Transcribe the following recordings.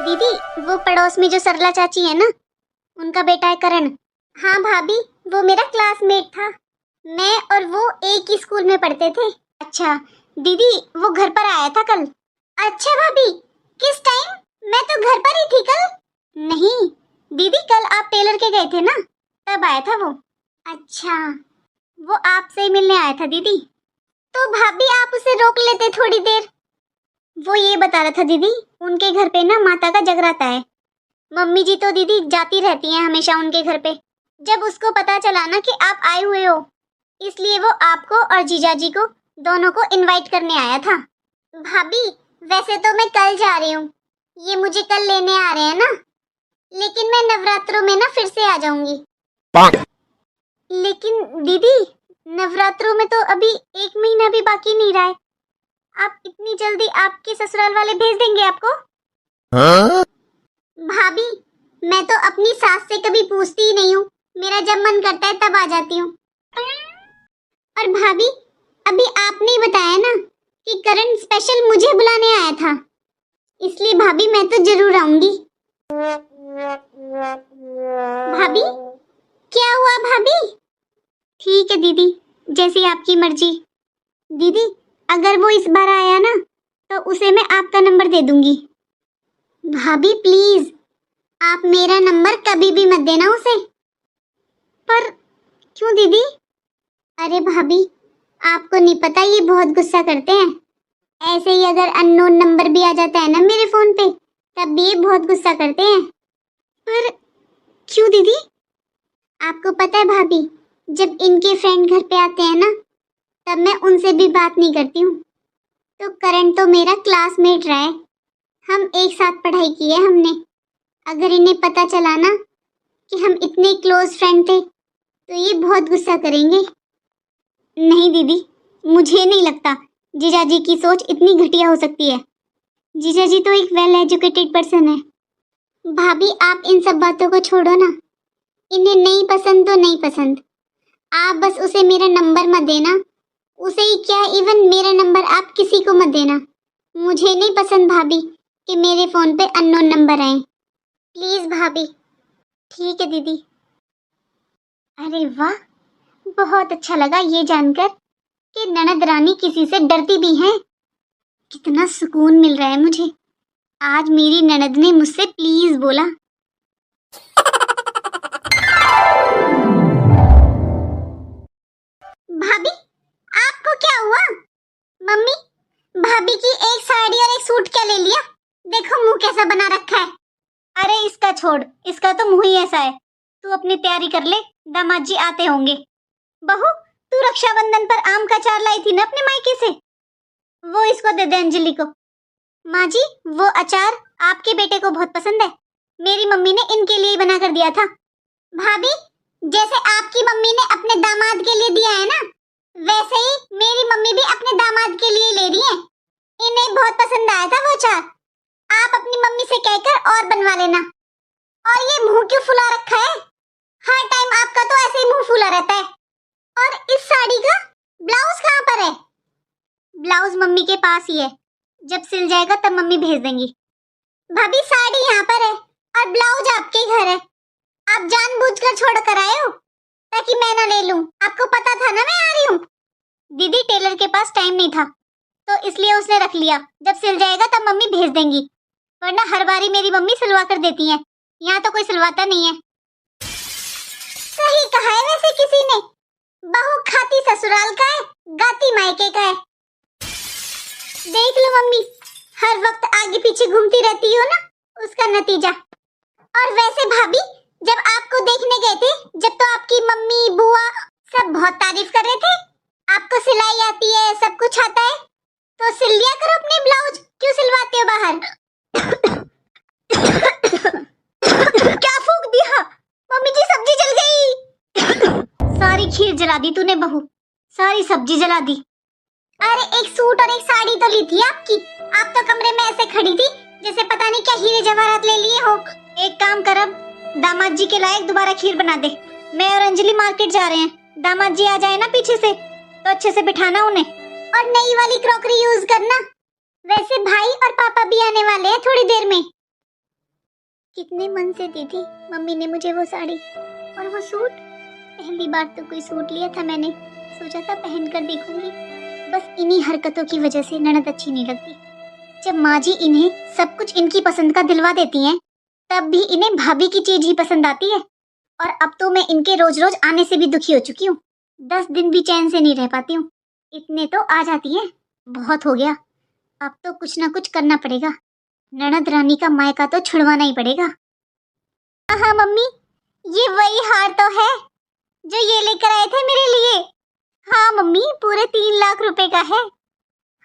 दीदी, वो पड़ोस में जो सरला चाची है ना, उनका बेटा है करण। हाँ भाभी, वो मेरा क्लासमेट था। मैं और वो एक ही स्कूल में पढ़ते थे। अच्छा दीदी, वो घर पर आया था कल। अच्छा भाभी, किस टाइम? मैं तो घर पर ही थी कल। नहीं दीदी, कल आप टेलर के गए थे ना, तब आया था वो। अच्छा, वो आपसे ही मिलने आया था दीदी। तो भाभी आप उसे रोक लेते थोड़ी देर। वो ये बता रहा था दीदी, उनके घर पे ना माता का जगराता है। मम्मी जी तो दीदी जाती रहती हैं हमेशा उनके घर पे। जब उसको पता चला ना कि आप आए हुए हो, इसलिए वो आपको और जीजाजी को दोनों को इनवाइट करने आया था। भाभी वैसे तो मैं कल जा रही हूँ, ये मुझे कल लेने आ रहे हैं ना, लेकिन मैं नवरात्रों में ना फिर से आ जाऊंगी। लेकिन दीदी, नवरात्रों में तो अभी 1 महीना भी बाकी नहीं रहा है। आप इतनी जल्दी आपके ससुराल वाले भेज देंगे आपको? हाँ? भाभी मैं तो अपनी सास से कभी पूछती ही नहीं हूँ, मेरा जब मन करता है तब आ जाती हूँ। और भाभी अभी आपने ही बताया ना कि करण स्पेशल मुझे बुलाने आया था, इसलिए भाभी मैं तो जरूर आऊंगी। भाभी क्या हुआ भाभी? ठीक है दीदी, जैसी आपकी मर्जी। दीदी अगर वो इस बार आया ना, तो उसे मैं आपका नंबर दे दूंगी। भाभी प्लीज, आप मेरा नंबर कभी भी मत देना उसे। पर क्यों दीदी? अरे भाभी, आपको नहीं पता ये बहुत गुस्सा करते हैं। ऐसे ही अगर अननोन नंबर भी आ जाता है ना मेरे फोन पे, तब भी ये बहुत गुस्सा करते हैं। पर क्यों दीदी? आपको पता है भाभी, जब इनके फ्रेंड घर पे आते हैं ना, तब मैं उनसे भी बात नहीं करती हूँ। तो करण तो मेरा क्लासमेट रहा है, हम एक साथ पढ़ाई की है हमने। अगर इन्हें पता चला ना कि हम इतने क्लोज फ्रेंड थे, तो ये बहुत गुस्सा करेंगे। नहीं दीदी, मुझे नहीं लगता जीजाजी की सोच इतनी घटिया हो सकती है। जीजाजी तो एक वेल एजुकेटेड पर्सन है। भाभी आप इन सब बातों को छोड़ो ना, इन्हें नहीं पसंद तो नहीं पसंद। आप बस उसे मेरा नंबर मत देना, उसे ही क्या इवन मेरा नंबर आप किसी को मत देना। मुझे नहीं पसंद भाभी कि मेरे फोन पे अननोन नंबर आए। प्लीज भाभी। ठीक है दीदी। अरे वाह, बहुत अच्छा लगा ये जानकर कि ननद रानी किसी से डरती भी हैं। कितना सुकून मिल रहा है मुझे। आज मेरी ननद ने मुझसे प्लीज बोला। भाभी आपको क्या हुआ? मम्मी, भाभी की एक साड़ी और एक सूट क्या ले लिया? देखो मुंह कैसा बना रखा है। अरे इसका छोड़, इसका तो मुंह ही ऐसा है। तू अपनी तैयारी कर ले, दामाद जी आते होंगे। बहू तू रक्षाबंधन पर आम का अचार लाई थी ना अपने मायके से, वो इसको दे दे अंजलि को। माँ जी वो अचार आपके बेटे को बहुत पसंद है, मेरी मम्मी ने इनके लिए ही बना कर दिया था। भाभी जैसे आपकी मम्मी ने अपने दामाद के लिए दिया है ना, वैसे ही मेरी मम्मी भी अपने दामाद के लिए ले रही है। इन्हें बहुत पसंद आया था वो अचार। आप अपनी मम्मी से कहकर और बनवा लेना। और ये मुंह क्यों फुला रखा है? हर टाइम आपका तो ऐसे ही मुंह फुला रहता है। और इस साड़ी का ब्लाउज कहाँ पर है? ब्लाउज मम्मी के पास ही है, जब सिल जाएगा तब मम्मी भेज देंगी। भाभी साड़ी यहाँ पर है और ब्लाउज आपके घर है। आप जानबूझकर छोड़ कर आए हो ताकि मैं ना ले लूं। आपको पता था ना मैं आ रही हूँ। दीदी टेलर के पास टाइम नहीं था, तो इसलिए उसने रख लिया, जब सिल जाएगा तब मम्मी भेज देंगी। वरना हर बारी मेरी मम्मी सिलवा कर देती है, यहाँ तो कोई सिलवाता नहीं है। सही कहा है वैसे किसी ने, बहू खाती ससुराल का है, गाती मायके का है। देख लो मम्मी, हर वक्त आगे पीछे घूमती रहती हो ना, उसका नतीजा। और वैसे भाभी जब आपको देखने गए थे, जब तो आपकी मम्मी बुआ सब बहुत तारीफ कर रहे थे। आपको सिलाई आती है, सब कुछ आता है, तो सिल लिया करो अपने ब्लाउज, क्यों सिलवाते हो बाहर? क्या फूंक दिया? मम्मी जी सब्जी जल गई। सारी खीर जला दी तूने बहू, सारी सब्जी जला दी। अरे एक सूट और एक साड़ी तो ली थी आपकी, आप तो कमरे में ऐसे खड़ी थी जैसे पता नहीं क्या हीरे जवाहरात ले लिए हो। एक काम कर, अब दामाद जी के लायक दोबारा खीर बना दे। मैं और अंजलि मार्केट जा रहे हैं, दामाद जी आ जाए ना पीछे से तो अच्छे से बिठाना उन्हें, और नई वाली क्रॉकरी यूज करना। वैसे भाई और पापा भी आने वाले हैं थोड़ी देर में। कितने मन से दी थी मम्मी ने मुझे वो साड़ी और वो सूट। पहली बार तो कोई सूट लिया था मैंने, सोचा था पहन कर देखूंगी। बस इन्हीं हरकतों की वजह से ननद अच्छी नहीं लगती। जब माँ जी इन्हें सब कुछ इनकी पसंद का दिलवा देती हैं, तब भी इन्हें भाभी की चीज ही पसंद आती है। और अब तो मैं इनके रोज रोज आने से भी दुखी हो चुकी हूँ। 10 दिन भी चैन से नहीं रह पाती हूँ। इतने तो आ जाती है, बहुत हो गया। अब तो कुछ ना कुछ करना पड़ेगा। ननद रानी का मायका तो छुड़वाना ही पड़ेगा। हाँ मम्मी, ये वही हार तो है जो ये लेकर आए थे मेरे लिए। हाँ मम्मी, पूरे 3 लाख रुपए का है।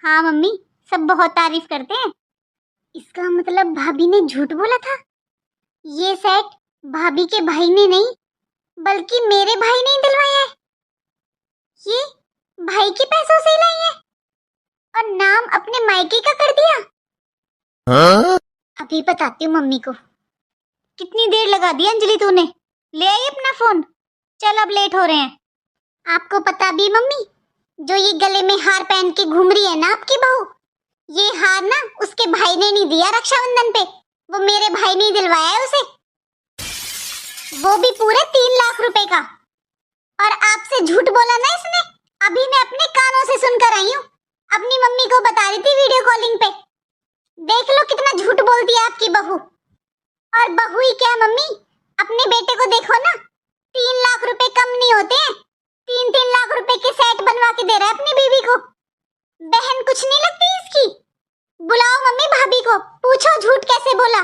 हाँ मम्मी, सब बहुत तारीफ करते हैं। इसका मतलब भाभी ने झूठ बोला था। ये सेट भाभी के भाई ने नहीं, बल्कि मेरे भाई ने दिलवाया है। ये भाई के पैसों से लाई है और नाम अपने मायके का कर दिया। हाँ? अभी बताती हूँ मम्मी को। कितनी देर लगा दी अंजलि तूने? ले आई अपना फोन, चल अब लेट हो रहे हैं। आपको पता भी मम्मी, जो ये गले में हार पहन के घूम रही है ना आपकी बहू, ये हार ना उसके भाई ने नहीं दिया रक्षाबंधन पे, वो मेरे भाई ने दिलवाया है उसे, वो भी पूरे 3 लाख रुपए का। और आपसे झूठ बोला ना इसने, अभी मैं अपने कानों से सुनकर आई हूँ। अपनी मम्मी को बता रही थी वीडियो कॉलिंग पे। देख लो कितना झूठ बोलती है आपकी बहू। और बहू ही क्या मम्मी, अपने बेटे को देखो ना, 3 लाख रुपए कम नहीं होते हैं। 3-3 लाख रुपए के सेट बनवा के दे रहा है अपनी बीवी को। बहन कुछ नहीं लगती इसकी। बुलाओ मम्मी भाभी को, पूछो झूठ कैसे बोला।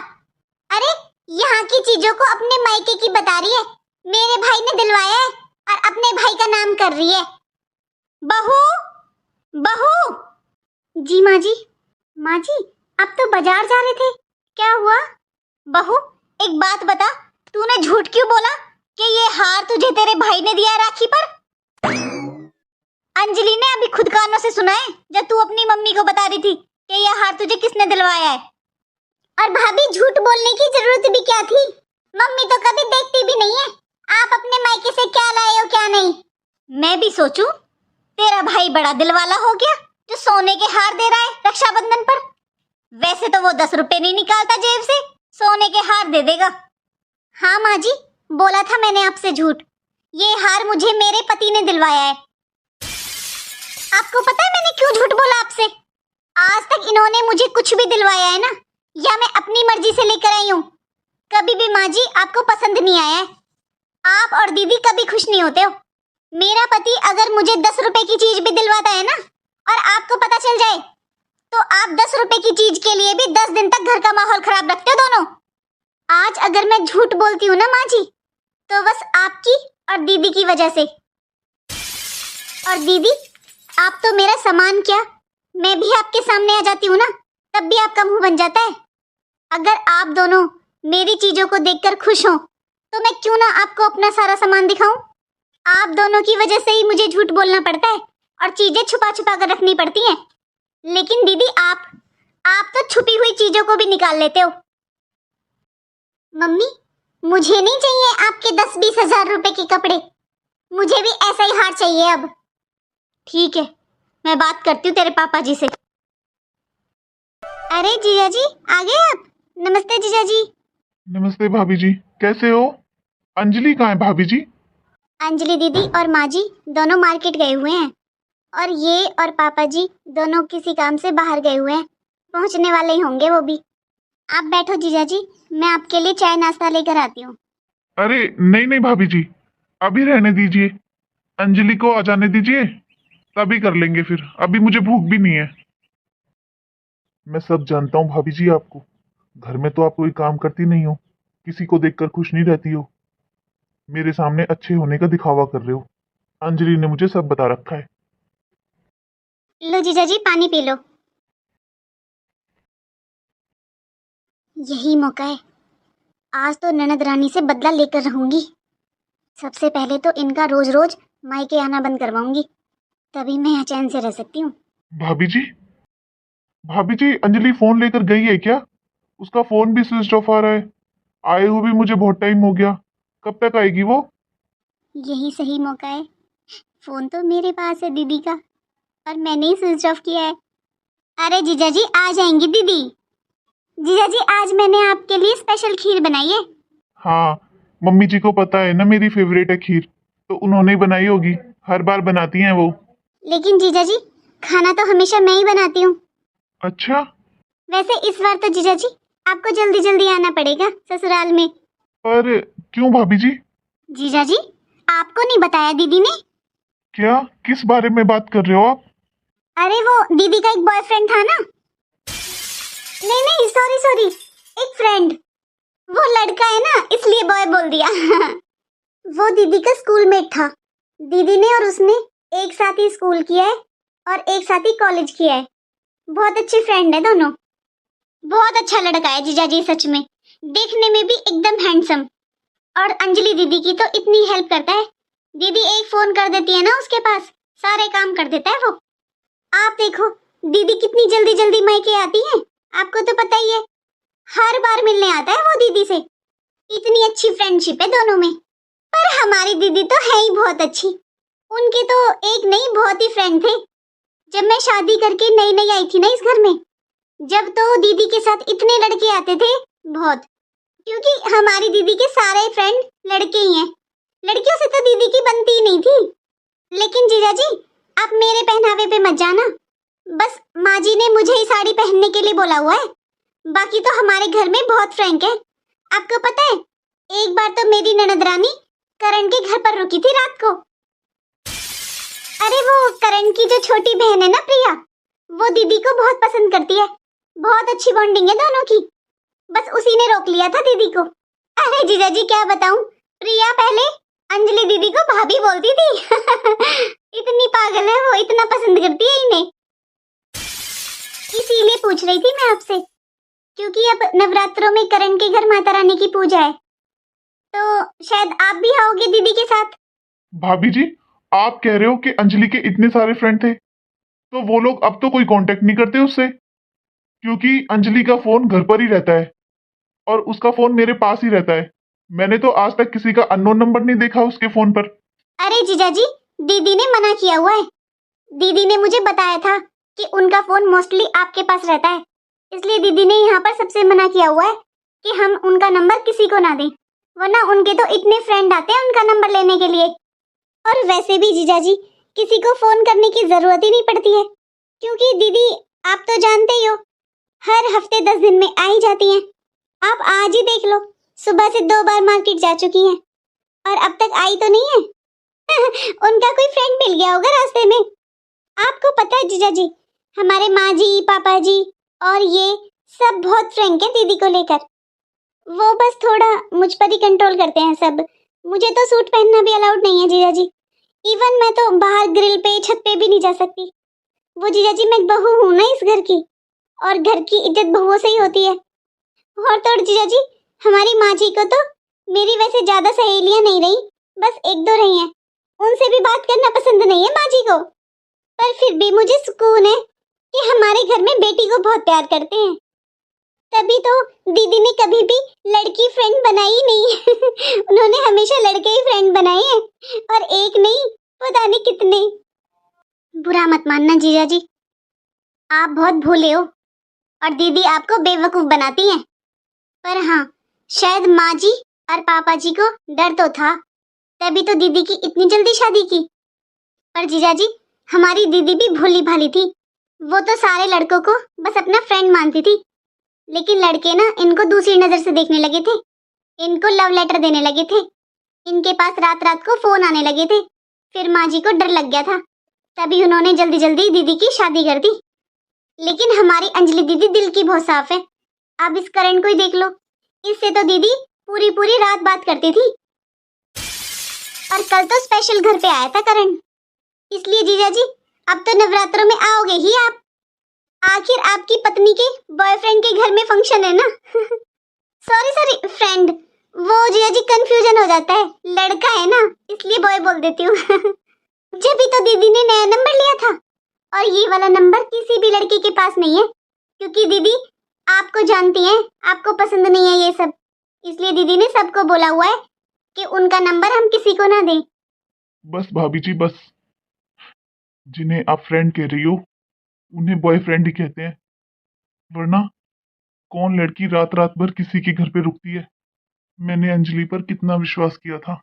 अरे यहाँ की चीजों को अपने मायके की बता रही है, मेरे भाई ने दिलवाया है और अपने भाई का नाम कर रही है। बहू, बहू। जी माँ जी। माँ जी, आप तो बाजार जा रहे थे, क्या हुआ? बहू एक बात बता, तूने झूठ क्यों बोला कि ये हार तुझे तेरे भाई ने दिया राखी पर? अंजलि ने अभी खुद कानों से सुना है जब तू अपनी मम्मी को बता रही थी कि ये हार तुझे किसने दिलवाया है। और भाभी झूठ बोलने की जरूरत भी क्या थी? मम्मी तो कभी देखती भी नहीं है आप अपने मायके से क्या लाए हो क्या नहीं। मैं भी सोचूं, तेरा भाई बड़ा दिलवाला हो गया जो सोने के हार दे रहा है रक्षाबंधन पर। वैसे तो वो 10 रुपए नहीं निकालता जेब से, सोने के हार दे देगा। हाँ माँ जी, बोला था मैंने आपसे झूठ। ये हार मुझे मेरे पति ने दिलवाया है। आपको पता है मैंने क्यों झूठ बोला आपसे? आज तक इन्होंने मुझे कुछ भी दिलवाया है ना, या मैं अपनी मर्जी से लेकर आई हूँ? कभी भी माँ जी आपको पसंद नहीं आया है। आप और दीदी कभी खुश नहीं होते हो। मेरा पति अगर मुझे 10 रुपए की चीज भी दिलवाता है ना, और आपको पता चल जाए, तो आप 10 रुपए की चीज के लिए भी 10 दिन तक घर का माहौल खराब रखते हो दोनों। आज अगर मैं झूठ बोलती हूँ ना माँ जी, तो बस आपकी और दीदी की वजह से। और दीदी, आप तो मेरा सामान क्या, मैं भी आपके सामने आ जाती हूँ ना, तब भी आपका मुंह बन जाता है। अगर आप दोनों मेरी चीजों को देखकर खुश हो, तो मैं क्यों ना आपको अपना सारा सामान दिखाऊं। आप दोनों की वजह से ही मुझे झूठ बोलना पड़ता है और चीजें छुपा छुपा कर रखनी पड़ती हैं। लेकिन दीदी आप तो छुपी हुई चीजों को भी निकाल लेते हो। मम्मी, मुझे नहीं चाहिए आपके 10-20 हजार रुपए के कपड़े, मुझे भी ऐसा ही हार चाहिए अब। ठीक है, मैं बात करती हूँ तेरे पापा जी से। अरे जीजा जी, आ गए आप? नमस्ते जीजा जी। नमस्ते भाभी जी, कैसे हो? अंजलि कहाँ है भाभी जी? अंजलि दीदी और माँ जी दोनों मार्केट गए हुए हैं, और ये और पापा जी दोनों किसी काम से बाहर गए हुए हैं, पहुंचने वाले ही होंगे वो भी। आप बैठो जीजा जी, मैं आपके लिए चाय नाश्ता लेकर आती हूँ। अरे नहीं नहीं भाभी जी, अभी रहने दीजिए, अंजलि को आ जाने दीजिए, तभी कर लेंगे फिर। अभी मुझे भूख भी नहीं है। मैं सब जानता हूँ भाभी जी, आपको घर में तो आप कोई काम करती नहीं हो, किसी को देखकर खुश नहीं रहती हो, मेरे सामने अच्छे होने का दिखावा कर रहे हो। अंजलि ने मुझे सब बता रखा है। लो जीजा जी, पानी पी लो। यही मौका है, आज तो ननद रानी से बदला लेकर रहूंगी। सबसे पहले तो इनका रोज रोज मायके आना बंद करवाऊंगी, तभी मैं यहाँ चैन से रह सकती हूँ। भाभी जी, भाभी जी, अंजलि फोन लेकर गई है क्या? उसका फोन भी स्विच ऑफ आ रहा है। आए हुए भी मुझे बहुत टाइम हो गया, कब तक आएगी वो? यही सही मौका है, फोन तो मेरे पास है दीदी का, और मैंने ही स्विच ऑफ किया है। अरे जीजा जी, आ जाएंगी दीदी। जीजा जी आज मैंने आपके लिए स्पेशल खीर बनाई है। हाँ, मम्मी जी को पता है ना मेरी फेवरेट है खीर, तो उन्होंने ही बनाई होगी। हर बार बनाती हैं वो। लेकिन जीजा जी खाना तो हमेशा मैं ही बनाती हूँ। अच्छा। वैसे इस बार तो जीजा जी आपको जल्दी जल्दी आना पड़ेगा ससुराल में। पर क्यों भाभी जी? जीजा जी आपको नहीं बताया दीदी ने? क्या? किस बारे में बात कर रहे हो आप? अरे वो दीदी का एक बॉयफ्रेंड था ना। नहीं नहीं सॉरी सॉरी, एक फ्रेंड। वो लड़का है ना इसलिए बॉय बोल दिया। वो दीदी का स्कूलमेट था। दीदी ने और उसने एक साथ ही स्कूल किया है और एक साथ ही कॉलेज किया है। बहुत अच्छे फ्रेंड है दोनों। बहुत अच्छा लड़का है जीजा जी सच में, देखने में भी एकदम हैंडसम। और अंजलि दीदी की तो इतनी हेल्प करता है। दीदी एक फोन कर देती है ना उसके पास सारे काम कर देता है वो। आप देखो दीदी कितनी जल्दी जल्दी मायके आती है, आपको तो पता ही है। हर बार मिलने आता है वो दीदी से। इतनी अच्छी फ्रेंडशिप है दोनों में। पर हमारी दीदी तो है ही बहुत अच्छी। उनके तो एक नहीं बहुत ही फ्रेंड थे। जब मैं शादी करके नई नई आई थी ना इस घर में, जब तो दीदी के साथ इतने लड़के आते थे बहुत। क्योंकि हमारी दीदी के सारे फ्रेंड लड़के ही हैं। लड़कियों से तो दीदी की बनती ही नहीं थी। लेकिन जीजा जी आप मेरे पहनावे पे मत जाना। बस माँ जी ने मुझे ही साड़ी पहनने के लिए बोला हुआ है। बाकी तो हमारे घर में बहुत फ्रैंक है। आपको पता है एक बार तो मेरी ननद रानी करण के घर पर रुकी थी रात को। अरे वो करण की जो छोटी बहन है ना प्रिया, वो दीदी को बहुत पसंद करती है। बहुत अच्छी बॉन्डिंग है दोनों की। बस उसी ने रोक लिया था दीदी को। अरे जीजा जी क्या बताऊं, प्रिया पहले अंजलि दीदी को भाभी बोलती थी। इतनी पागल है वो, इतना पसंद करती है इन्हें। इसीलिए पूछ रही थी मैं आपसे, क्योंकि अब नवरात्रों में करण के घर माता रानी की पूजा है, तो शायद आप भी आओगे दीदी के साथ। भाभी जी, आप कह रहे हो कि अंजलि के इतने सारे फ्रेंड थे, तो वो लोग अब तो कोई कांटेक्ट नहीं करते उससे? क्योंकि अंजलि का फोन घर पर ही रहता है और उसका फोन मेरे पास ही रहता है। मैंने तो आज तक किसी का अननोन नंबर नहीं देखा उसके फोन पर। अरे जीजा जी दीदी ने मना किया हुआ है। दीदी ने मुझे बताया था कि उनका फोन मोस्टली आपके पास रहता है, इसलिए दीदी ने यहाँ पर सबसे मना किया हुआ है कि हम उनका नंबर किसी को ना दें, वरना उनके तो इतने फ्रेंड आते हैं उनका नंबर लेने के लिए। और वैसे भी जीजा जी किसी को फोन करने की जरूरत ही नहीं पड़ती है, क्योंकि दीदी आप तो जानते ही हो हर हफ्ते 10 दिन में आ ही जाती हैं। आप आज ही देख लो, सुबह से 2 बार मार्केट जा चुकी हैं और अब तक आई तो नहीं है। उनका कोई फ्रेंड मिल गया होगा रास्ते में। आपको पता है जीजा जी हमारे माँ जी पापा जी और ये सब बहुत फ्रैंक है दीदी को लेकर। वो बस थोड़ा मुझ पर ही कंट्रोल करते हैं सब। मुझे तो सूट पहनना भी अलाउड नहीं है जीजा जी। इवन मैं तो बाहर ग्रिल पे छत पे भी नहीं जा सकती। वो जीजा जी मैं बहू हूँ ना इस घर की, और घर की इज्जत बहुओं से ही होती है। और तो और जीजा जी हमारी माँ जी को तो मेरी वैसे ज्यादा सहेलियां नहीं रही, बस एक दो रही हैं। उनसे भी बात करना पसंद नहीं है माँ जी को। पर फिर भी मुझे सुकून है कि हमारे घर में बेटी को बहुत प्यार करते हैं। तभी तो दीदी ने कभी भी लड़की फ्रेंड बनाई नहीं। उन्होंने हमेशा लड़के ही फ्रेंड बनाए हैं, और एक नहीं पता नहीं कितने। बुरा मत मानना जीजा जी, आप बहुत भोले हो और दीदी आपको बेवकूफ बनाती हैं। पर हाँ शायद माँ जी और पापा जी को डर तो था, तभी तो दीदी की इतनी जल्दी शादी की। पर जीजा जी हमारी दीदी भी भोली भाली थी। वो तो सारे लड़कों को बस अपना फ्रेंड मानती थी, लेकिन लड़के ना इनको दूसरी नजर से देखने लगे थे। इनको लव लेटर देने लगे थे। इनके पास रात रात को फोन आने लगे थे। फिर माँ जी को डर लग गया था, तभी उन्होंने जल्दी जल्दी दीदी की शादी कर दी। लेकिन हमारी अंजलि दीदी दिल की बहुत साफ है। आप इस करण को ही देख लो, इससे तो दीदी पूरी पूरी रात बात करती थी। और कल तो स्पेशल घर पे आया था करण। इसलिए जीजा जी अब तो नवरात्रों में आओगे ही आप। आखिर आपकी पत्नी के बॉयफ्रेंड के घर में फंक्शन है ना। सॉरी सॉरी फ्रेंड, वो जीजा जी कंफ्यूजन हो जाता है, लड़का है ना इसलिए बॉय बोल देती हूँ। जब भी तो दीदी ने नया नंबर लिया था, और ये वाला नंबर किसी भी लड़की के पास नहीं है, क्योंकि दीदी आपको जानती हैं, आपको पसंद नहीं है ये सब। इसलिए दीदी ने सबको बोला हुआ है कि उनका नंबर हम किसी को ना दें। बस भाभी जी बस, जिन्हें आप फ्रेंड कह रही हो उन्हें बॉयफ्रेंड ही कहते हैं, वरना कौन लड़की रात रात भर किसी के घर पे रुकती है। मैंने अंजलि पर कितना विश्वास किया था।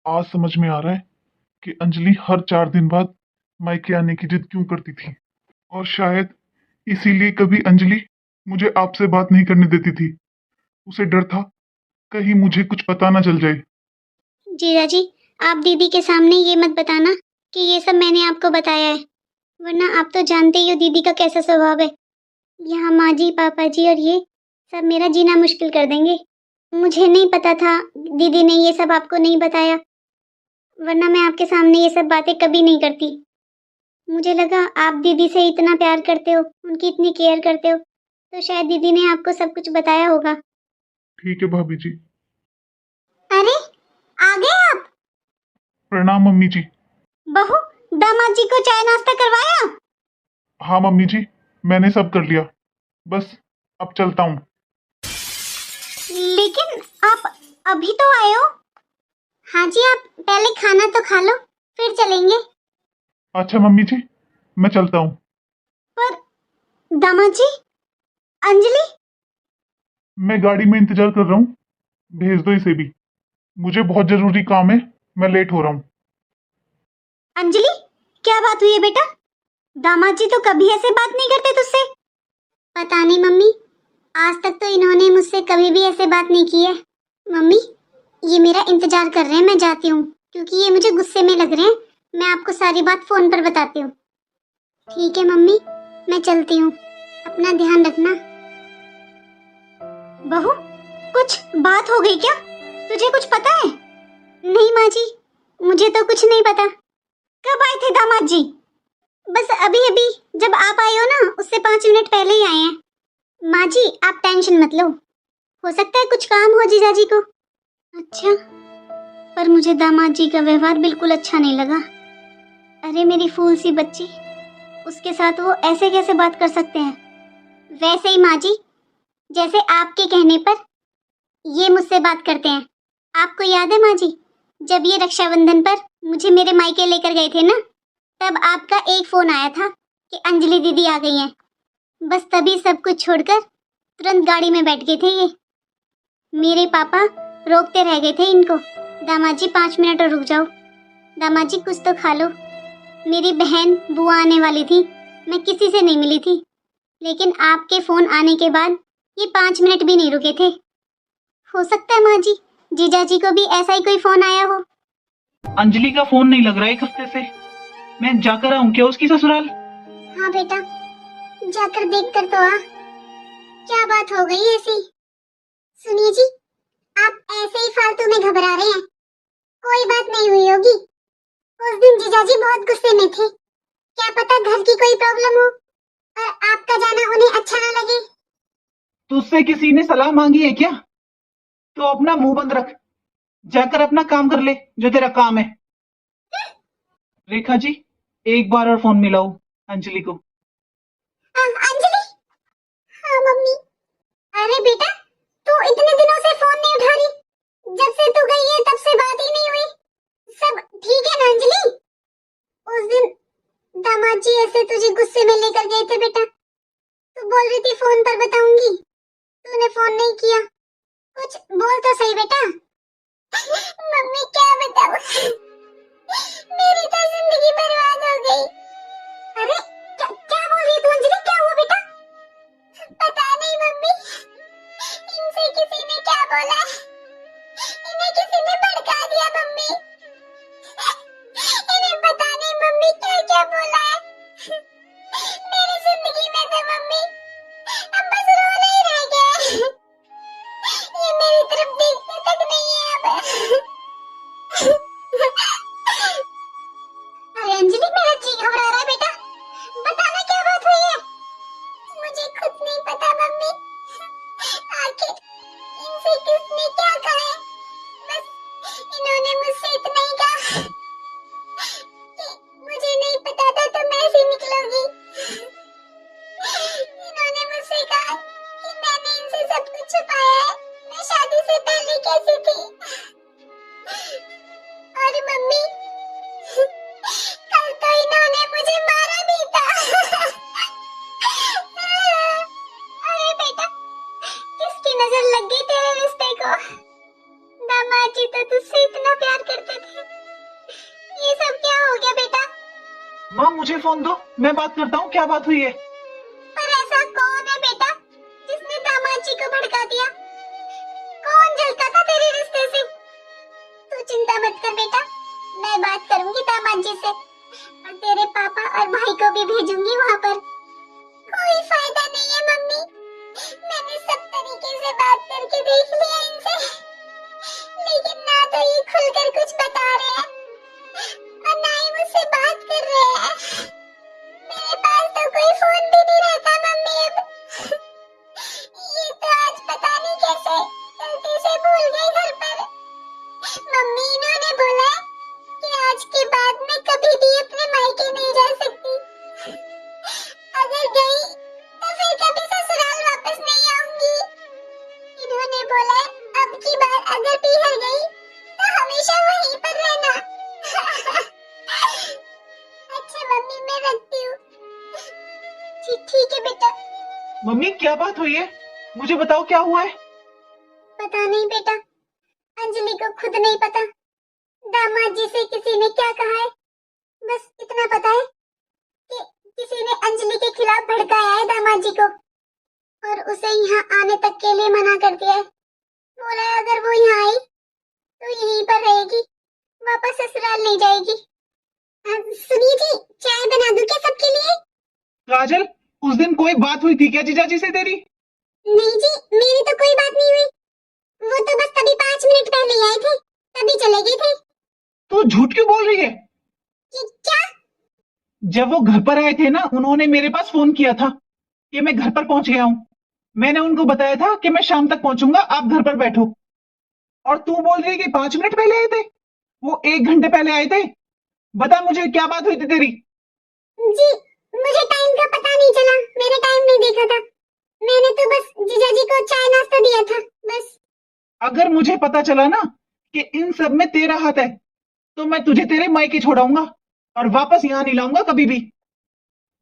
आज समझ में आ रहा है कि अंजलि हर 4 दिन बाद मायके आने की जिद क्यों करती थी। और शायद इसीलिए कभी अंजलि मुझे आपसे बात नहीं करने देती थी। उसे डर था कहीं मुझे कुछ पता ना चल जाए। जीजा जी, आप दीदी के सामने ये मत बताना कि ये सब मैंने आपको बताया है, वरना आप तो जानते ही हो दीदी का कैसा स्वभाव है। यहाँ माँ जी, पापा जी और ये सब मेरा जीना मुश्किल कर देंगे। मुझे नहीं पता था दीदी ने ये सब आपको नहीं बताया, वरना मैं आपके सामने ये सब बातें कभी नहीं करती। मुझे लगा आप दीदी से इतना प्यार करते हो, उनकी इतनी केयर करते हो, तो शायद दीदी ने आपको सब कुछ बताया होगा। ठीक है भाभी जी। अरे, आ गए आप? प्रणाम मम्मी जी। बहू, दामाद जी को चाय नाश्ता करवाया? हाँ मम्मी जी, मैंने सब कर लिया, बस अब चलता हूँ। लेकिन आप अभी तो आए हो। हाँ जी, आप पहले खाना तो खा लो, फिर चलेंगे। अच्छा मम्मी जी, मैं चलता हूँ। पर दामाद जी, अंजलि? मैं गाड़ी में इंतजार कर रहा हूँ, भेज दो इसे भी। मुझे बहुत जरूरी काम है, मैं लेट हो रहा हूँ। अंजलि, क्या बात हुई है बेटा? दामाद जी तो कभी ऐसे बात नहीं करते तुझसे। पता नहीं मम्मी, आज तक तो इन्होंने मुझसे कभी भी ऐसे बात नहीं की है। मम्मी, ये मेरा इंतजार कर रहे हैं, मैं जाती हूँ, क्योंकि ये मुझे गुस्से में लग रहे हैं। मैं आपको सारी बात फोन पर बताती हूँ। ठीक है मम्मी, मैं चलती हूँ, अपना ध्यान रखना। बहू, कुछ बात हो गई क्या? तुझे कुछ पता है? नहीं माँ जी, मुझे तो कुछ नहीं पता। कब आए थे दामाद जी? बस अभी अभी, जब आप आए हो ना, उससे 5 मिनट पहले ही आए हैं। माँ जी, आप टेंशन मत लो, हो सकता है कुछ काम हो जीजा जी को। अच्छा, पर मुझे दामाद जी का व्यवहार बिल्कुल अच्छा नहीं लगा। अरे मेरी फूल सी बच्ची, उसके साथ वो ऐसे कैसे बात कर सकते हैं? वैसे ही माँ जी, जैसे आपके कहने पर ये मुझसे बात करते हैं। आपको याद है माँ जी, जब ये रक्षाबंधन पर मुझे मेरे मायके लेकर गए थे ना, तब आपका एक फोन आया था कि अंजलि दीदी आ गई हैं। बस तभी सब कुछ छोड़कर तुरंत गाड़ी में बैठ गए थे ये। मेरे पापा रोकते रह गए थे इनको, दामाद जी 5 मिनट और रुक जाओ, दामाद जी कुछ तो खा लो। मेरी बहन बुआ आने वाली थी, मैं किसी से नहीं मिली थी, लेकिन आपके फोन आने के बाद ये 5 मिनट भी नहीं रुके थे। हो सकता है माँ जी, जीजा जी को भी ऐसा ही कोई फोन आया हो। अंजलि का फोन नहीं लग रहा है एक हफ्ते से। मैं जाकर आऊं क्या उसकी ससुराल? हाँ बेटा, जाकर देख कर तो आ, क्या बात हो गई ऐसी? सुनिए जी, आप ऐसे ही फालतू में घबरा रहे हैं, कोई बात नहीं हुई होगी। उस दिन जीजाजी बहुत गुस्से में थे, क्या पता घर की कोई प्रॉब्लम हो और आपका जाना उन्हें अच्छा ना लगे। तुझसे किसी ने सलाह मांगी है क्या? तो अपना मुंह बंद रख, जाकर अपना काम कर ले जो तेरा काम है। रेखा जी, एक बार और फोन मिलाओ अंजलि को। अंजलि? हाँ मम्मी। अरे बेटा, तू इतने दिनों से फोन नहीं उठा रही, जब से तू गई है तब से बात ही नहीं हुई। सब ठीक है ना अंजलि? उस दिन दामाद जी ऐसे तुझे गुस्से में लेकर गए थे बेटा, तू बोल रही थी फोन पर बताऊंगी, तूने फोन नहीं किया। कुछ बोल तो सही बेटा। मम्मी क्या बताऊं, मेरी तो जिंदगी बर्बाद हो गई। अरे क्या बोल रही है तू अंजलि, क्या हुआ बेटा? पता नहीं मम्मी, इनसे किसी ने क्या बोला, इन्हें किसी ने भड़का दिया मम्मी। इन्हें पता नहीं मम्मी क्या क्या बोला है। मेरी जिंदगी में तो मम्मी अब बस रोना ही रह गया है। ये मेरी तरफ देखते तक नहीं है अब। अरे अंजलि, मेरा जी घबरा रहा है बेटा, बताना क्या बात हुई है? मुझे खुद नहीं पता मम्मी, आखिर इनसे किसने क्या कहा है। बस इन्होंने मुझसे इतना ही कहा कि मुझे नहीं पता था तुम ऐसे निकलोगी। इन्होंने मुझसे कहा कि मैंने इनसे सब कुछ छुपाया है, मैं शादी से पहले कैसी थी। और मम्मी, कल तो इन्होंने मुझे मारा भी था। अरे बेटा, की नजर लग गई तेरे रिश्ते को। दामाद जी तो तुझसे इतना प्यार करते थे, ये सब क्या हो गया बेटा? माँ मुझे फोन दो, मैं बात करता हूँ, क्या बात हुई है? पर ऐसा कौन है बेटा जिसने दामाद जी को भड़का दिया? कौन जलता था तेरे रिश्ते से? तू चिंता मत कर बेटा, मैं बात करूंगी दामाद जी से और तेरे पापा और भाई को भी भेजूंगी वहाँ पर। कोई फायदा नहीं है मम्मी, मैंने सब तरीके से बात करके देख लिया इनसे, लेकिन ना तो ये खुलकर कुछ बता रहे हैं और ना ही मुझसे बात कर रहे हैं। मेरे पास तो कोई फोन भी नहीं रहता मम्मी अब। ये तो आज पता नहीं कैसे गलती से भूल गई घर पर। मम्मी इन्होंने बोला कि आज के बाद मैं कभी भी अपने मायके नहीं जा सकती, अगर गई तो फिर कभी ससुराल वापस नहीं आऊंगी। इन्होंने बोला अब की बार अगर पीहर गई तो हमेशा वहीं पर रहना। अच्छा मम्मी मैं रखती हूँ। जी ठीक है बेटा। मम्मी क्या बात हुई है, मुझे बताओ क्या हुआ है? पता नहीं बेटा, अंजलि को खुद नहीं पता दामाद जी से किसी ने क्या कहा है। बस इतना पता है कि किसी ने अंजलि के खिलाफ भड़काया है दामाद जी को और उसे यहाँ आने तक के लिए मना कर दिया है। बोला है अगर वो यहाँ आई तो यहीं पर रहेगी, वापस ससुराल नहीं जाएगी। सुनिए जी, चाय बना दूं क्या सबके लिए? काजल, उस दिन कोई बात हुई थी क्या जीजाजी से तेरी? नहीं जी, मेरी तो कोई बात नहीं हुई, वो तो बस तभी 5 मिनट पहले आए थे, तभी चले गए थे। तू झूठ क्यों बोल रही है? क्या? जब वो घर पर आए थे ना, उन्होंने मेरे पास फोन किया था कि मैं घर पर पहुंच गया हूँ। मैंने उनको बताया था कि मैं शाम तक पहुंचूंगा, आप घर पर बैठो। और तू बोल रही है कि 5 मिनट पहले आए थे? वो 1 घंटे पहले आए थे। बता मुझे क्या बात हुई थी तेरी? जी मुझे टाइम का पता नहीं चला, मैंने टाइम नहीं देखा था, मैंने तो बस जीजाजी को चाय नाश्ता दिया था बस। अगर मुझे पता चला ना कि इन सब में तेरा हाथ है तो मैं तुझे तेरे मायके छोड़ाऊंगा और वापस यहाँ नहीं लाऊंगा कभी भी।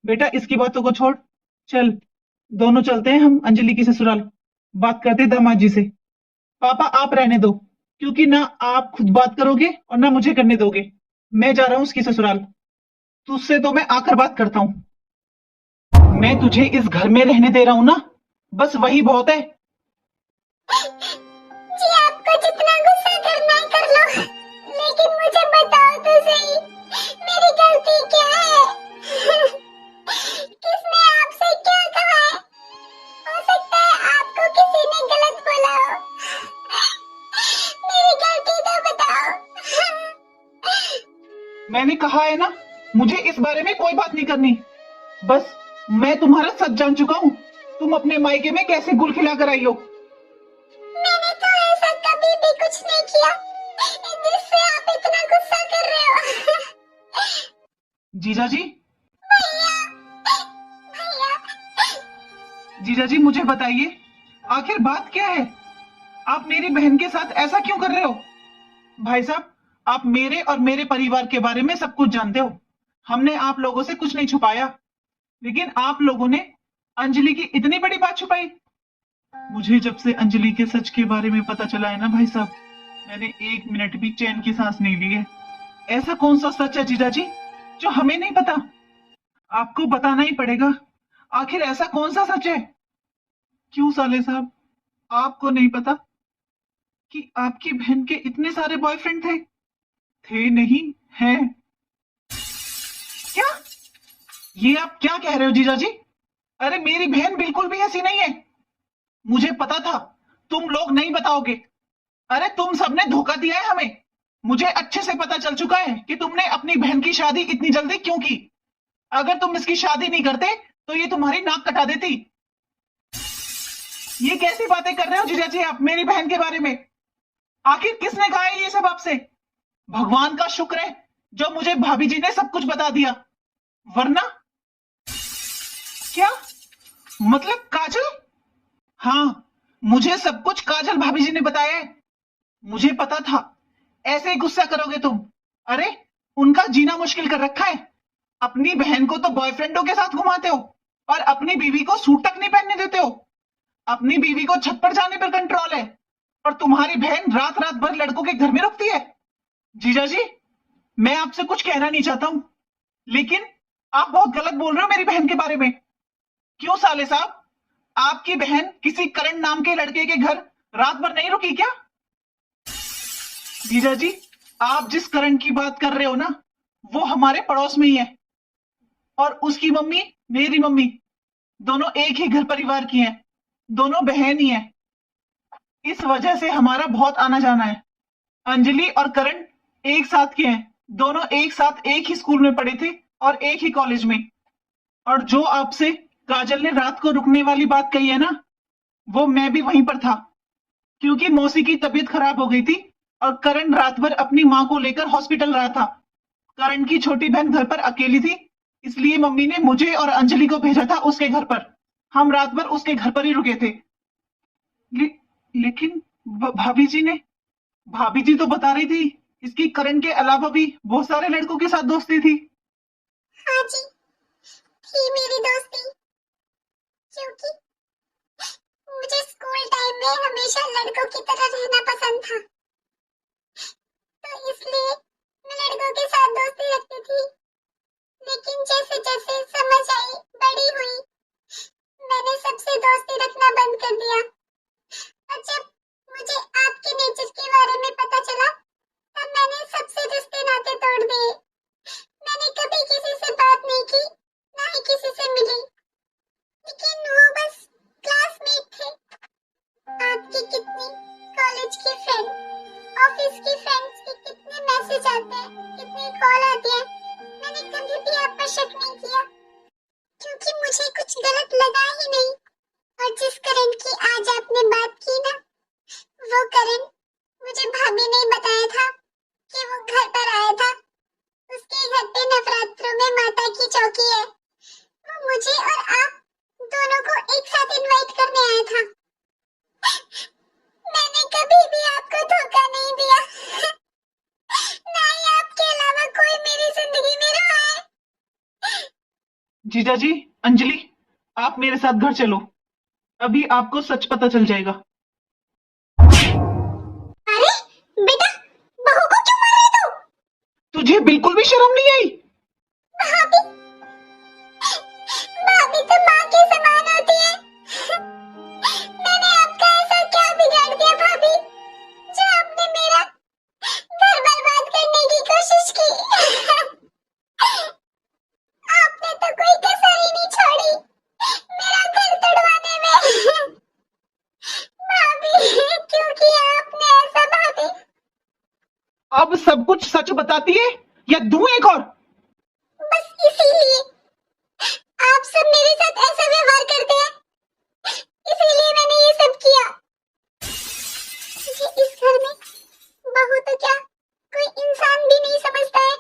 बेटा इसकी बातों को छोड़, चल दोनों चलते हैं हम अंजलि की ससुराल, बात करते हैं दामाद जी से। पापा आप रहने दो, क्योंकि ना आप खुद बात करोगे और ना मुझे करने दोगे। मैं जा रहा हूं उसकी ससुराल, तुझसे तो मैं आकर बात करता हूं। मैं तुझे इस घर में रहने दे रहा हूं ना, बस वही बहुत है। जी आपको जितना गुस्सा करना है कर लो, लेकिन मुझे बताओ तो सही मेरी गलती क्या है? किसने आपसे क्या कहा है? हो सकता है आपको किसी ने गलत बोला हो, मेरी गलती तो बताओ। मैंने कहा है ना, मुझे इस बारे में कोई बात नहीं करनी। बस मैं तुम्हारा सच जान चुका हूँ, तुम अपने मायके में कैसे गुल खिला कर आई हो। मैंने तो ऐसा कभी भी कुछ नहीं किया जिससे आप इतना गुस्सा कर रहे हो। जीजाजी, भैया, भैया, जीजाजी मुझे बताइए आखिर बात क्या है? आप मेरी बहन के साथ ऐसा क्यों कर रहे हो? भाई साहब, आप मेरे और मेरे परिवार के बारे में सब कुछ जानते हो, हमने आप लोगों से कुछ नहीं छुपाया, लेकिन आप लोगों ने अंजलि की इतनी बड़ी बात छुपाई। मुझे जब से अंजलि के सच के बारे में पता चला है ना भाई साहब, मैंने 1 मिनट भी चैन की सांस नहीं ली है। ऐसा कौन सा सच है जीजाजी जो हमें नहीं पता? आपको बताना ही पड़ेगा, आखिर ऐसा कौन सा सच है? क्यों साले साहब, आपको नहीं पता कि आपकी बहन के इतने सारे बॉयफ्रेंड थे? थे नहीं, हैं। क्या? ये आप क्या कह रहे हो जीजाजी? अरे मेरी बहन बिल्कुल भी ऐसी नहीं है। मुझे पता था तुम लोग नहीं बताओगे। अरे तुम सबने धोखा दिया है हमें। मुझे अच्छे से पता चल चुका है कि तुमने अपनी बहन की शादी इतनी जल्दी क्यों की। अगर तुम इसकी शादी नहीं करते तो ये तुम्हारी नाक कटा देती। ये कैसी बातें कर रहे हो जीजाजी आप मेरी बहन के बारे में? आखिर किसने कहा है ये सब आपसे? भगवान का शुक्र है जो मुझे भाभी जी ने सब कुछ बता दिया, वरना। क्या मतलब काजल? हाँ, मुझे सब कुछ काजल भाभी जी ने बताया है। मुझे पता था ऐसे ही गुस्सा करोगे तुम। अरे उनका जीना मुश्किल कर रखा है। अपनी बहन को तो बॉयफ्रेंडों के साथ घुमाते हो और अपनी बीवी को सूट तक नहीं पहनने देते हो। अपनी बीवी को छत पर जाने पर कंट्रोल है और तुम्हारी बहन रात रात भर लड़कों के घर में रुकती है। जीजा जी, मैं आपसे कुछ कहना नहीं चाहता हूं, लेकिन आप बहुत गलत बोल रहे हो मेरी बहन के बारे में। क्यों साले साहब, आपकी बहन किसी करण नाम के लड़के के घर रात भर नहीं रुकी क्या? जीजा जी, आप जिस करण की बात कर रहे हो ना, वो हमारे पड़ोस में ही है और उसकी मम्मी मेरी मम्मी दोनों एक ही घर परिवार की हैं, दोनों बहन ही हैं। इस वजह से हमारा बहुत आना जाना है। अंजलि और करण एक साथ के हैं, दोनों एक साथ एक ही स्कूल में पढ़े थे और एक ही कॉलेज में। और जो आपसे काजल ने रात को रुकने वाली बात कही है ना, वो मैं भी वहीं पर था, क्योंकि मौसी की तबीयत खराब हो गई थी और करण रात भर अपनी मां को लेकर हॉस्पिटल रहा था। करण की छोटी बहन घर पर अकेली थी, इसलिए मम्मी ने मुझे और अंजलि को भेजा था उसके घर पर। हम रात भर उसके घर पर ही रुके थे। लेकिन भाभी जी तो बता रही थी इसकी करण के अलावा भी बहुत सारे लड़कों के साथ दोस्ती थी। हाँ जी, थी मेरी दोस्ती, क्योंकि मुझे स्कूल टाइम में हमेशा लड़कों की तरह रहना पसंद था, तो इसलिए मैं लड़कों के साथ दोस्ती रखती थी। लेकिन जैसे जैसे समझ आई, बड़ी हुई, मैंने सबसे दोस्ती रखना बंद कर दिया। और जब मुझे आपके नेचर के बारे में पता चला, तब मैंने सबसे रिश्ते नाते तोड़ दिए। मैंने कभी किसी से बात नहीं की, ना ही किसी से मिली, लेकिन वो बस क्लासमेट थे। आपकी कितनी कॉलेज की फ्रेंड, ऑफिस की फ्रेंड्स के कितने मैसेज आते हैं, कितनी कॉल आती है, मैंने कभी भी आप पर शक नहीं किया, क्योंकि मुझे कुछ गलत लगा ही नहीं। और जिस करण की आज आपने बात की ना, वो करण मुझे भाभी ने बताया था कि वो घर पर आया था। उसके घर पे नवरात्रों में माता की चौकी है। वो मुझे और आप दोनों को एक साथ इनवाइट करने आया था। मैंने कभी भी आपको धोखा नहीं दिया, ना ही आपके अलावा कोई मेरी जिंदगी में रहा है। जीजा जी, अंजलि, आप मेरे साथ घर चलो, अभी आपको सच पता चल जाएगा। अरे बेटा, बहू को क्यों मार रही तू? तुझे बिल्कुल भी शर्म नहीं आई? भाभी, भाभी तो माँ के समान होती है। मैंने आपका ऐसा क्या बिगाड़ दिया भाभी, जो आपने मेरा घर बर्बाद करने की कोशिश की? आपने तो कोई कसर ही नहीं छोड़ी मेरा घर तोड़वाने में। भाभी, क्यों किया आपने ऐसा भाभी? अब सब कुछ सच बताती है या दूं एक और? बस इसीलिए आप सब मेरे साथ ऐसा व्यवहार करते हैं, इसीलिए मैंने ये सब किया। मुझे इस घर में बहू तो क्या, कोई इंसान भी नहीं समझता है।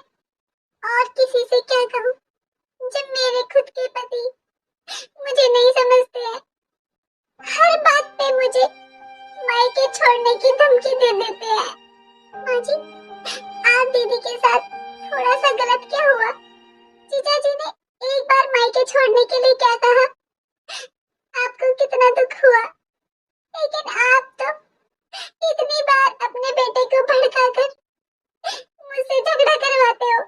और किसी से क्या कहूँ, जब मेरे खुद के पति मुझे नहीं समझते हैं। हर बात पे मुझे मायके छोड़ने की धमकी दे देते हैं। माँ जी, आज दीदी के साथ थोड़ा सा गलत क्या हुआ? जीजा जी ने एक बार मायके छोड़ने के लिए क्या कहा? आपको कितना दुख हुआ, लेकिन आप तो इतनी बार अपने बेटे को भड़काकर मुझसे झगड़ा करवाते हो।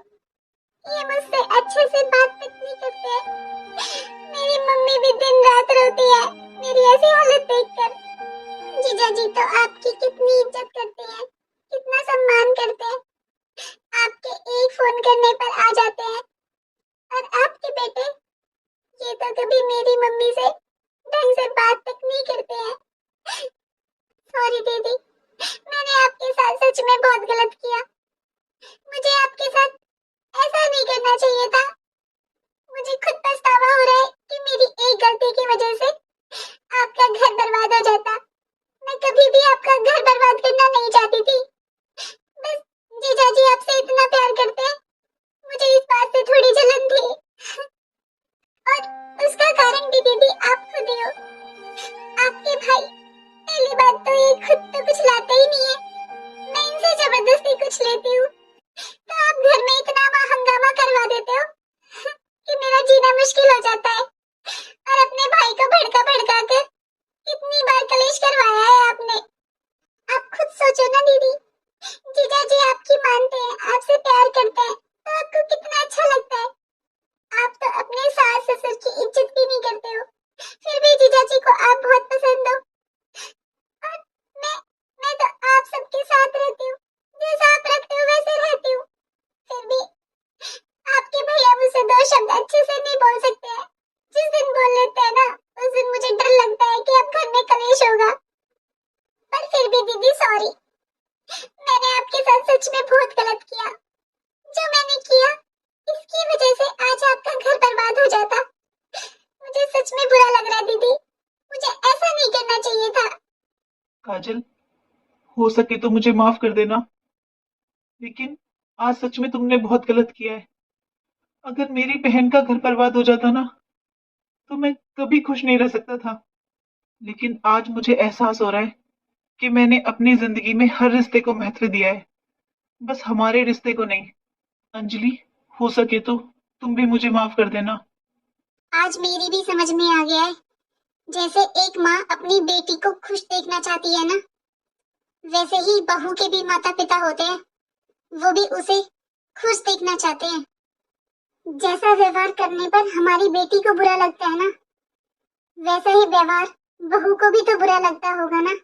ये मुझसे अच्छे से बात तक नहीं करते हैं। मेरी मम्मी भी दिन रात रोती है मेरी ऐसी हालत देखकर। जीजा जी तो आपकी कितनी इज्जत करते हैं, कितना सम्मान करते हैं। आपके एक फोन करने पर आ जाते हैं। और आपके बेटे, ये तो कभी मेरी मम्मी से ढंग से बात तक नहीं करते हैं। सॉरी दीदी, मैंने आपके साथ सच में बहुत गलत किया। मुझे आपके साथ ऐसा नहीं करना चाहिए था। मुझे खुद पछतावा हो रहा है कि मेरी एक गलती की वजह से आपका घर बर्बाद हो जाता। मैं कभी भी आपका घर बर्बाद करना नहीं चाहती थी। बस जीजा जी आपसे इतना प्यार करते हैं, मुझे इस बात से थोड़ी जलन थी। और उसका कारण भी दीदी आप खुद ही हो। आपके भाई पहली बात तो ये खुद तो कुछ लाते ही नहीं है। मैं इनसे जबरदस्ती कुछ लेती हूँ, तो आप घर में इतना हंगामा करवा देते हो कि मेरा जीना मुश्किल हो जाता है। और अपने भाई को भड़का भड़का कर इतनी सोचो ना दीदी, जीजा जी आपकी मानते हैं, आपसे प्यार करते हैं, तो आपको कितना अच्छा लगता है। आप तो अपने सास ससुर की इज्जत भी नहीं करते हो, फिर भी जीजा जी को आप बहुत पसंद हो। और मैं तो आप सबके साथ रहती हूँ, जैसा आप रखते हो वैसे रहती हूँ। फिर भी आपके भैया मुझसे दो शब्द अच्छे से नहीं बोल सकते हैं। जिस दिन बोल लेते हैं ना, उस दिन मुझे डर लगता है कि अब घर में कलेश होगा। पर फिर भी दीदी सॉरी, मैंने आपके साथ सच में बहुत गलत किया। जो मैंने किया, इसकी वजह से आज आपका घर बर्बाद हो जाता। मुझे सच में बुरा लग रहा है दीदी, मुझे ऐसा नहीं करना चाहिए था। काजल, हो सके तो मुझे माफ कर देना, लेकिन आज सच में तुमने बहुत गलत किया है। अगर मेरी बहन का घर बर्बाद हो जाता ना, तो मैं कभी खुश नहीं रह सकता था। लेकिन आज मुझे एहसास हो रहा है कि मैंने अपनी जिंदगी में हर रिश्ते को महत्व दिया है, बस हमारे रिश्ते को नहीं। अंजलि, हो सके तो तुम भी मुझे माफ कर देना। आज मेरी भी समझ में आ गया है, जैसे एक माँ अपनी बेटी को खुश देखना चाहती है ना, वैसे ही बहू के भी माता पिता होते हैं, वो भी उसे खुश देखना चाहते हैं। जैसा व्यवहार करने पर हमारी बेटी को बुरा लगता है ना, वैसा ही व्यवहार बहू को भी तो बुरा लगता होगा ना।